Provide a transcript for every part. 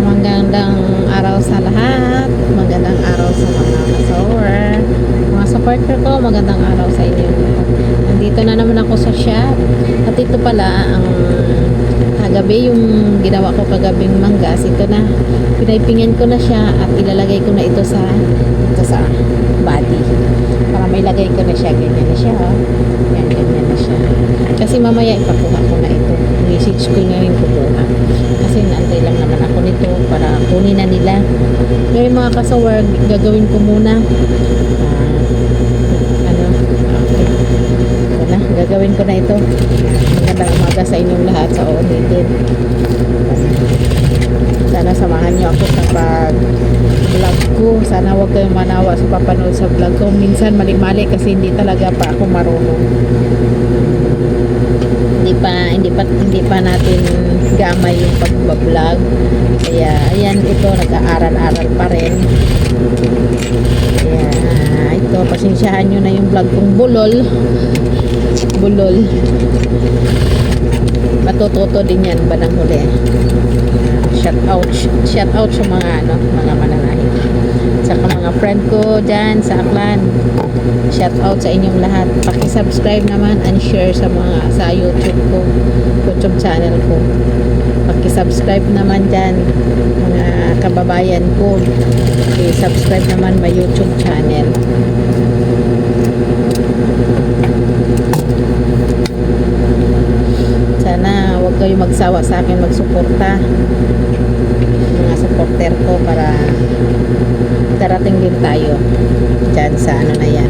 Magandang araw sa lahat. Magandang araw sa mga kasawer, mga supporter ko. Magandang araw sa inyo. Nandito na naman ako sa shop. At ito pala ang kagabi, yung ginawa ko kagabing manggas. Ito na, pinaipingan ko na siya at ilalagay ko na ito sa body para may lagay ko na siya. Ganyan na siya, oh. Ganyan na siya. Kasi mamaya ipakuha ko na ito. Message ko na rin kukuha kasi naantay lang naman ako nito para kunin na nila. Ngayon mga kasawar, gagawin ko muna okay. Ito na, gagawin ko na ito. Magandang umaga sa inyong lahat sa ulitin. Sana samahan niyo ako sa pag-vlog ko. Sana huwag kayong manawa sa papanood sa vlog ko. Minsan mali-mali kasi hindi talaga pa ako marunong. Hindi pa natin gamay yung pag-vlog. Kaya ayan, ito nag-aaral-aral pa rin. Kaya ito, pasensyahan nyo na yung vlog kong bulol. Matututo din yan ba ng huli. Shout out sa mga mga mananahin. Saka mga friend ko dyan sa Aklan. Shout out sa inyong lahat. Paki-subscribe naman and share sa YouTube channel ko. Paki-subscribe naman dyan mga kababayan ko. I-subscribe naman my YouTube channel. Sana huwag kayo magsawa sa akin magsuporta, mga supporter ko, para darating din tayo dyan sa na yan,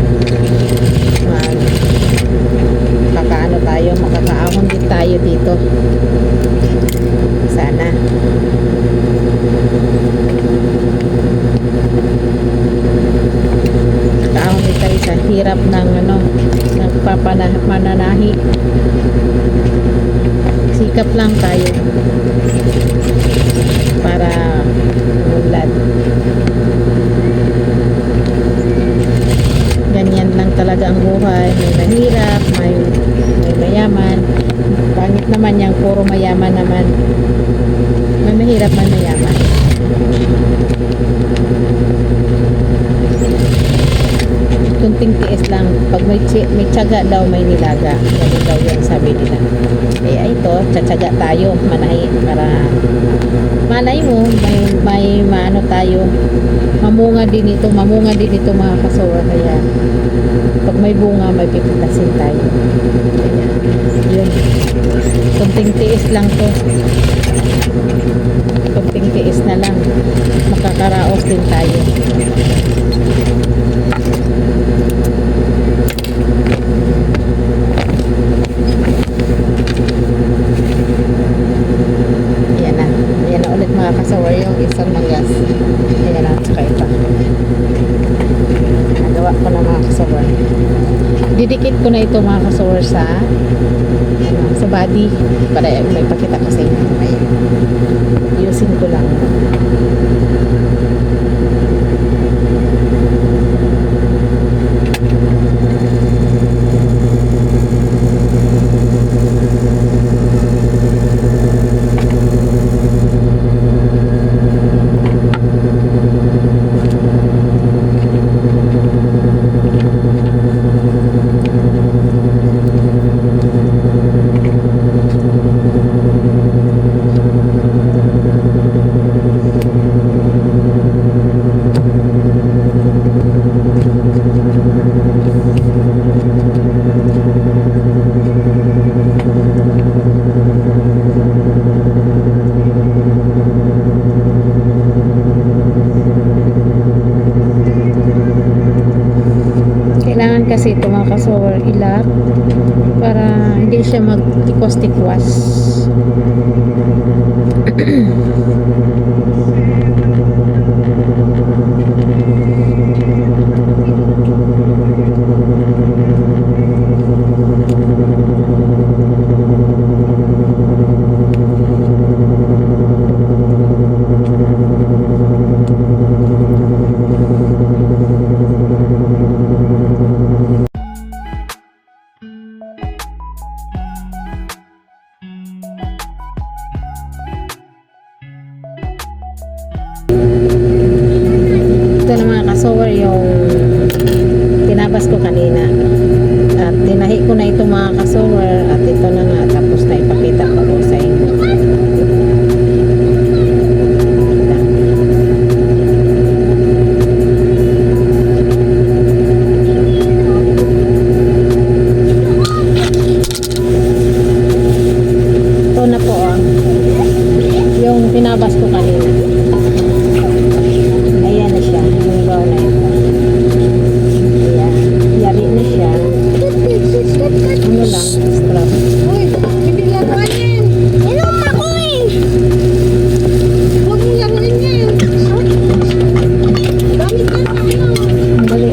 makakaahon din tayo dito. Sana makakaahon din tayo sa hirap ng nagpapananahi. Sikap lang tayo para ulad. Ganyan lang talaga ang buhay. May mahirap, may mayaman. Pangit naman yung puro mayaman naman. May mahirap, may mayaman. Kunting tiis lang. Pag may tiyaga daw, may nilaga. Ganun daw yan, sabi nila. Kaya ito, tsatsaga tayo, manahi, para malay mo, may maano tayo, mamunga din ito mga kasawa. Kaya pag may bunga, may pipitasin tayo. Kaya yun, kunting tiis lang to, kunting tiis na lang, makakaraos din tayo. Ayan na ulit mga kasawar, yung isang manggas. Ayan na, tsaka ipa. Nagawa ko na mga kasawar. Didikit ko na ito mga kasawar sa body para may pakita ko sa inyo. Ayan. Ayusin ko lang. mga kasower ilak para hindi siya magtikwas-tikwas. Ito na mga kasower yung tinabas ko kanina at tinahi ko na ito mga kasower at ito na nga tapos na ipakita ko po sa inyo. Ito na po yung tinabas ko kanina. Ayan na siya, yung brown na ito. Ayan, yari na siya. Ano lang, strap. Uy, hindi laruan yan. Inom ako eh. Huwag mong laruin yan. Gamit ka sa ano. Dali.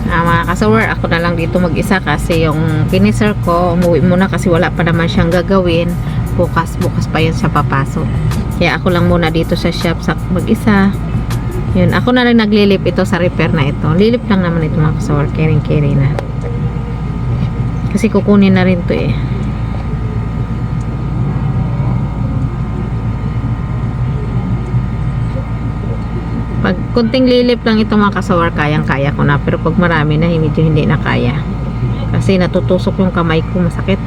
Mga kasower, ako na lang dito mag-isa kasi yung finisher ko, umuwi muna kasi wala pa naman siyang gagawin. Bukas pa yun siya papasok. Kaya ako lang muna dito sa shop sa mag-isa. Yun, ako na lang naglilip ito sa repair na ito. Lilip lang naman ito mga kasower, caring na. Kasi kukunin na rin to eh. Pag kunting lilip lang ito mga kasower, kayang-kaya ko na. Pero pag marami na, medyo hindi na kaya. Kasi natutusok yung kamay ko, masakit.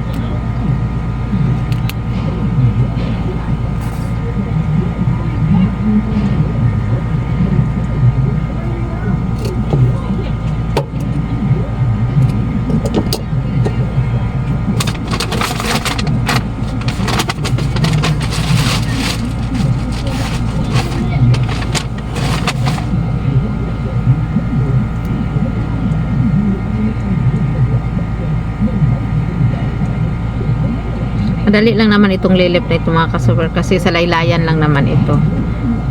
Madali lang naman itong lilip na ito mga kasower kasi sa laylayan lang naman ito.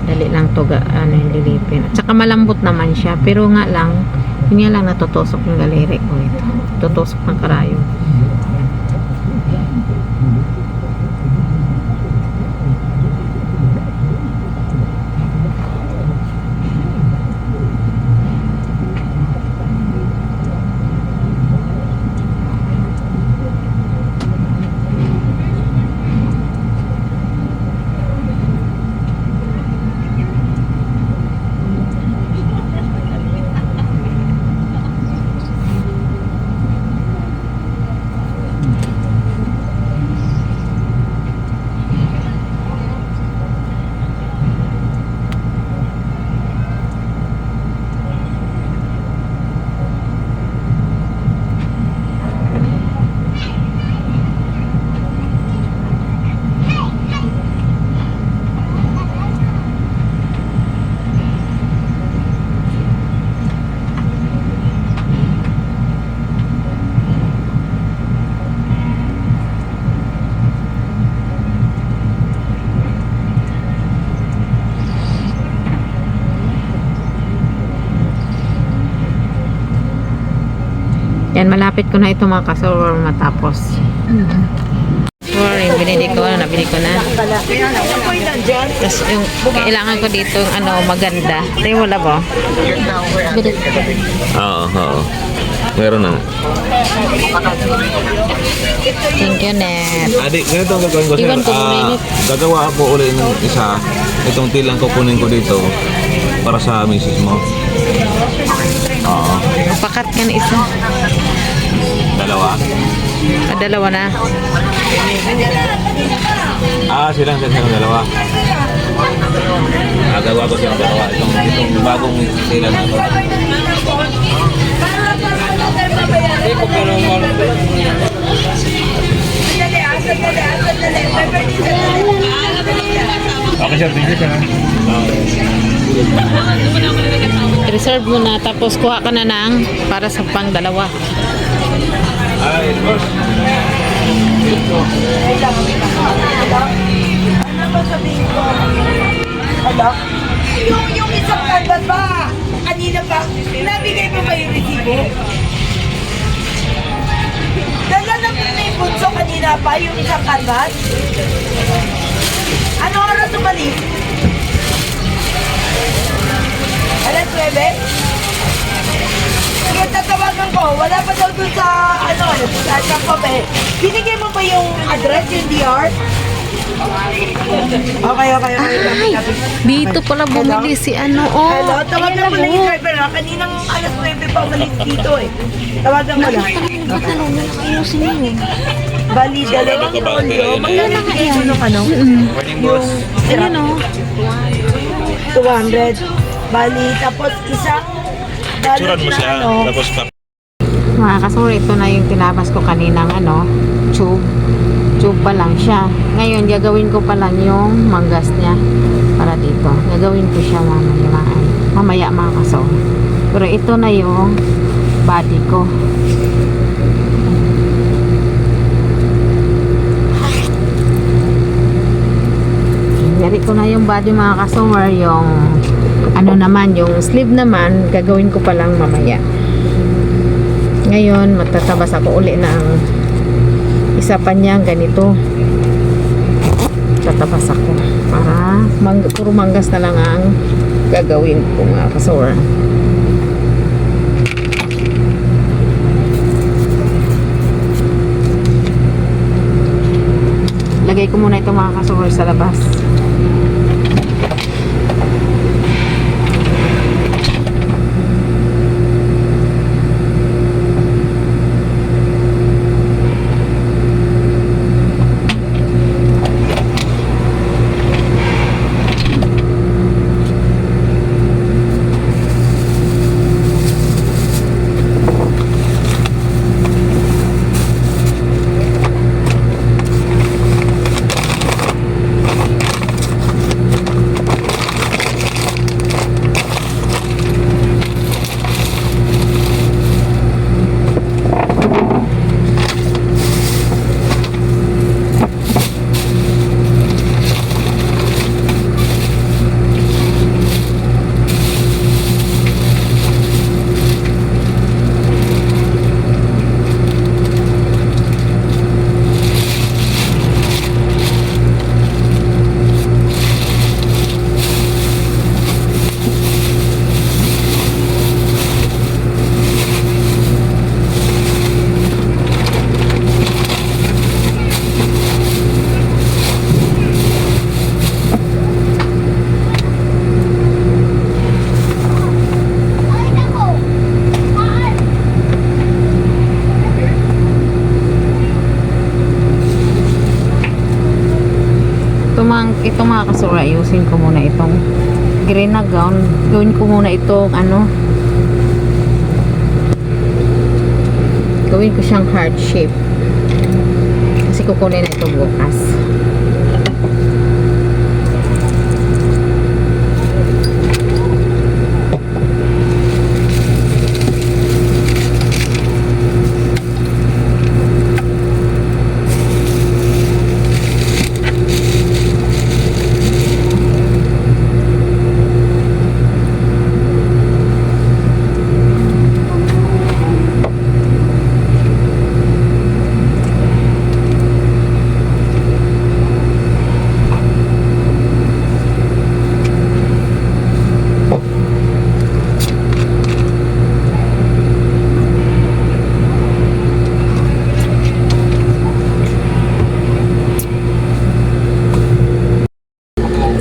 Dali lang to yung lilipin. At saka malambot naman siya pero nga lang yun nga lang natutusok yung galiri ko ito. Tutusok ng karayom. Yan, malapit ko na ito mga kasower matapos. Sorry, binili ko na, nabili ko na. Tapos yung kailangan ko dito yung ano, maganda. Tayo wala ba? Bili ko. Oo. Meron na. Thank you, Net. Adik, ganito ang gagawin ko sir. Iwan ko muna yun. Gagawa ako ulit ng isa. Itong tilang kukunin ko dito para sa misis mo. Oo. Pakat ka na isa. Dalawa. Dalawa na. Silang dalawa. Gagawa ko silang dalawa. Itong bagong sila na ito. Okay sir, thank you sir. reserve mo na tapos kuha ka na ng para sa pang dalawa. Ay, boss. Ano ba sabihin ko? Ano? Yung isang canvas ba? Kanina pa, nabigay mo ba yung resibo? Dala na mo na yung bunso kanina pa, yung isang canvas? Ano oras umalis? Alas 9? Sige, tatawagan ko. Wala pa daw dun sa, sa kape. Binigay mo ba yung address, yung DR? Okay. Ay, dito pala bumili si ano, oh. Hello, tawagan Ayan mo lang yung mo. driver ha. Kaninang alas 9 pa umalis dito eh. Tawagan mo lang. Ano na ayusin mo. Bali, dalawang rolyo. Magkano bigay mo nung ano? Morning, boss. Ayan, oh. 200. Bali, tapos isang balot Surat mo na siya. ano. Tapos pa. Mga kasuri, ito na yung tinabas ko kaninang ano, tube. Tube pa lang siya. Ngayon, gagawin ko pa lang yung manggas niya para dito. Gagawin ko siya mamaya mga kasuri. Pero ito na yung body ko. Yari ko na yung body mga kasummer, yung ano naman, yung sleeve naman, gagawin ko pa lang mamaya. Ngayon, matatabas ako uli ng isa pa niyang ganito. Tatabas ako para puro manggas na lang ang gagawin ko mga kasummer. Lagay ko muna ito mga kasummer sa labas. Ito mga kasura, ayusin ko muna itong green na gown. Gawin ko muna itong ano, gawin ko siyang heart shape kasi kukunin na ito bukas.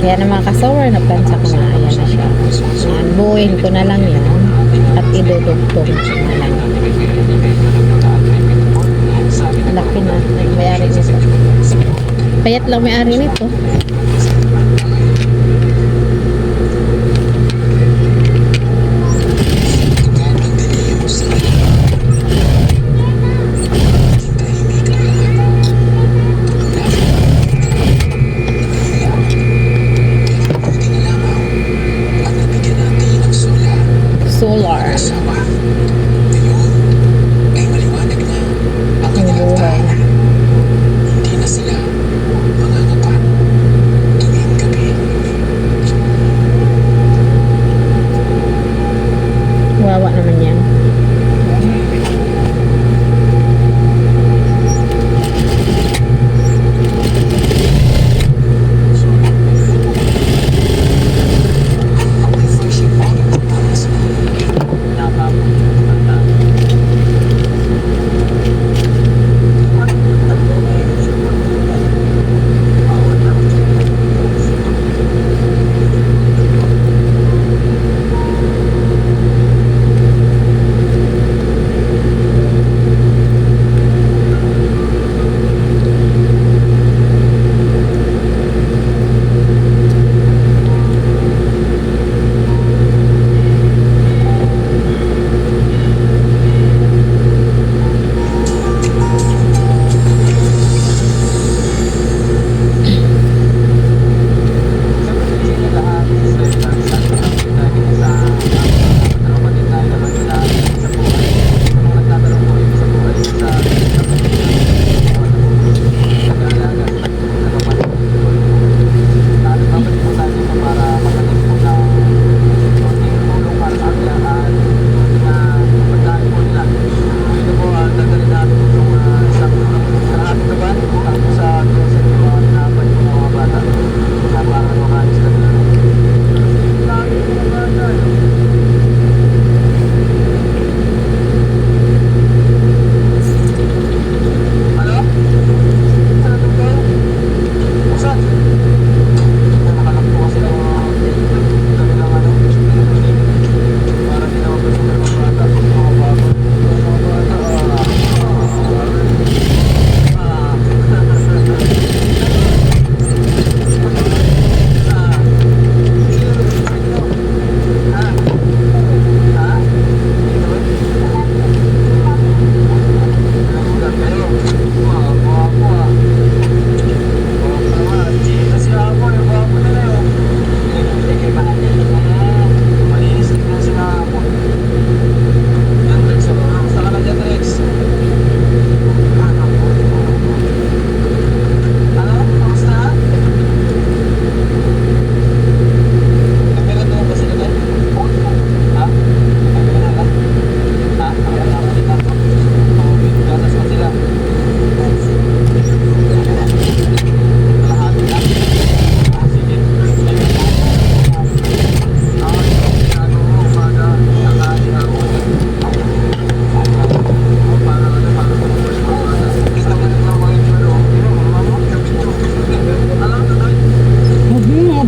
Kaya naman kasower, nagplansa ko na, ayan na siya. Buuin ko na lang yan at idudugtong na lang. Laki na, may-ari nito. Payat lang may-ari nito.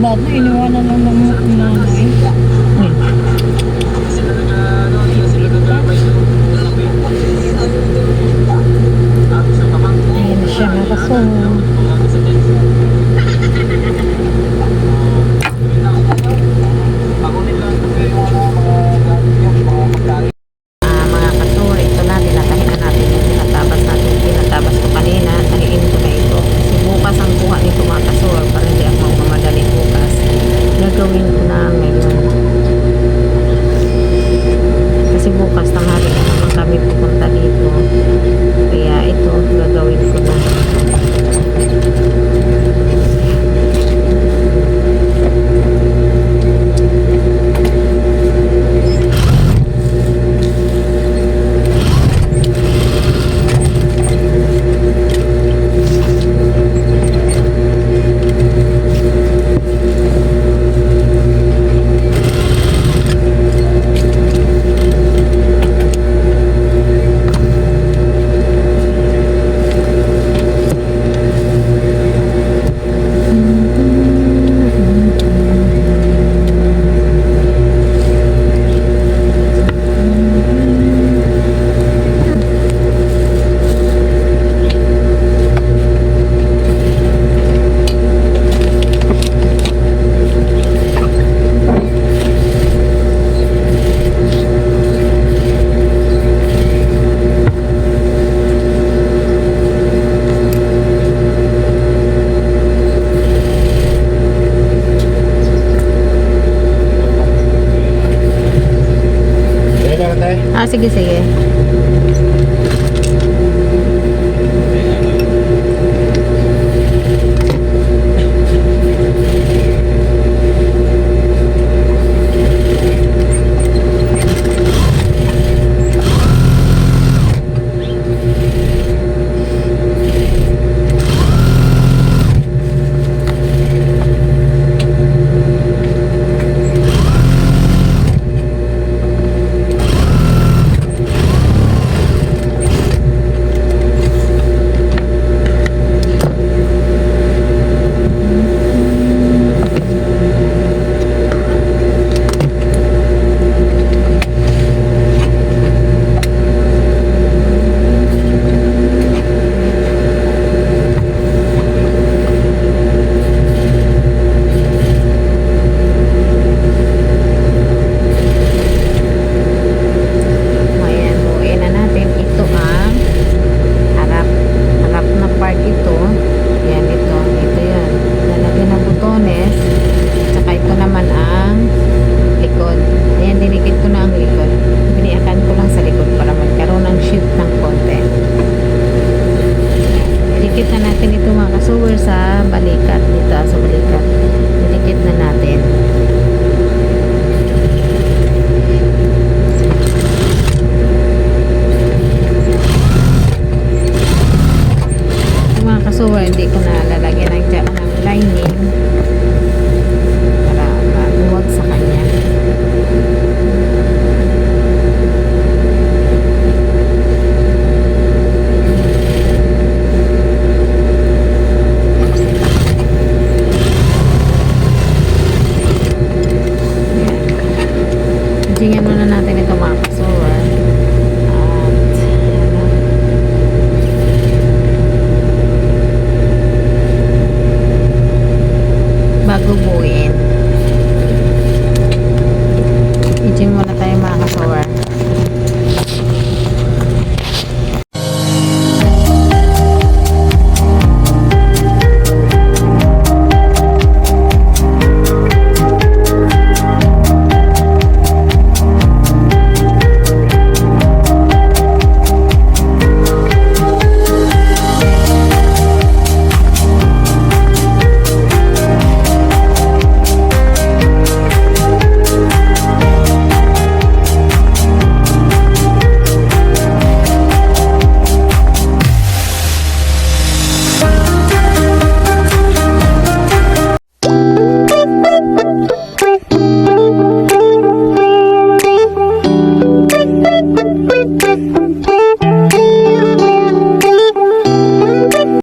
lahat na iniwanan lang ng nanay. Uy. Ayan na siya mga kasawar. Mga kasawar, ito na, tinatahin na natin yung tinatabas natin. Tinatabas ko kanina, tahiin ko na ito. Kasi bukas ang kuha nito mga kasawar para hindi ako mamadali bukas. Gagawin ko na ngayon. Kasi bukas tanghali na naman kami pupunta dito. Kaya ito, gagawin ko na. Sige, sige. sa balikat dito, sa balikat didikit na natin. Mga kasuwa, hindi ko na lalagyan ng